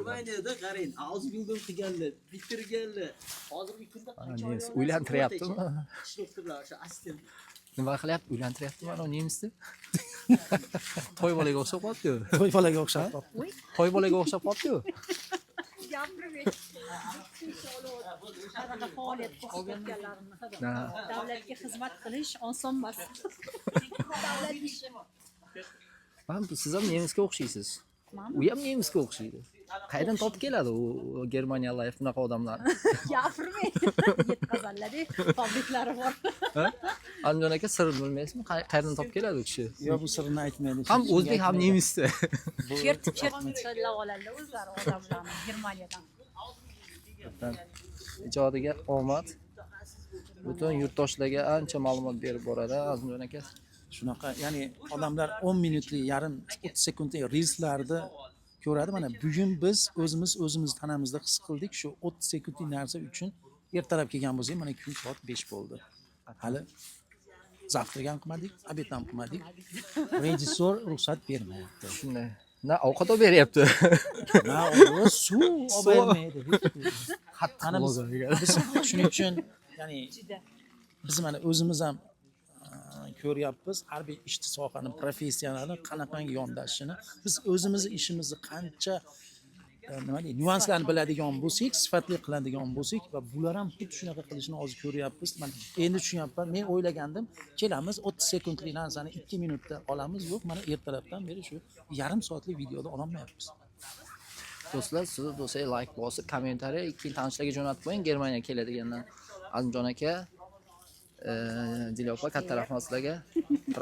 Germaniyada qarang, Ausbildung qilganlar, bitirganlar. Hozirgi kunda qancha Nemis uylantiryaptimi? Ish doktorlar, o'sha assistent. Nima qilyapti? Uylantiryaptimi ana nemisni? To'y bolaga o'xshab qoldi-ku. To'y bolaga o'xshab qoldi. To'y bolaga o'xshab qoldi-ku. Qanaqa faoliyat ko'rsatganlarini. Davlatga xizmat qilish oson emas. Davlat ishi. Siz ham nemisga o'xshaysiz. U ham nemisga o'xshaydi. Qayerdan topib keladi u Germaniya life bunaqa odamlarni? Gapirmang. Yetkazanlar-da, fabriklari bor. Anjon aka sir bilmaysizmi? Qayerdan topib keladi u kishi? Yo, bu sirni aytmaydi. Ham o'zbek, ham nemisda. Kert-kert chillab oladilar o'zlari odamlarni Germaniyadan. Ijodiga omad. Butun yurtdoshlarga ancha ma'lumot berib boradi Anjon aka. Shunaqa, ya'ni odamlar 10 minutlik, yarim 30 sekundlik reelslarni ko'radi. Mana bugun biz o'zimiz tanamizda his qildik, shu 30 sekundlik narsa uchun ertalab kelgan bo'lsak, mana kun soat 5 bo'ldi. Hali zavtrag ham qilmadik, obed ham qilmadik. Rejissor ruxsat bermayapti. Shunday. Na ovqat olib beryapti. Na, u suv olib bermaydi. Qattiq biz shuning uchun, ya'ni biz mana o'zimiz ham ko'ryapmiz, har bir ishchi sohaning professionali qanaqangi yondashishini. Biz o'zimizni ishimizni qancha nima deydi, nyuanslarni biladigan bo'lsak, sifatli qiladigan bo'lsak va bular ham xuddi shunaqa qilishini hozir ko'ryapmiz. Men endi tushunyapman. Men o'ylagandim, kelamiz 30 sekundlik narsani 2 minutda olamiz. Yo'q, mana ertalabdan beri shu yarim soatlik videoda ololmayapmiz. Do'stlar, siz do'stlar like bosib, kommentariy keyin tanishlarga jo'natib qo'ying. Germaniyaga keladiganlar Anjon aka, Dilofa, katta rahmat sizlarga.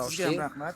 Sizga ham rahmat.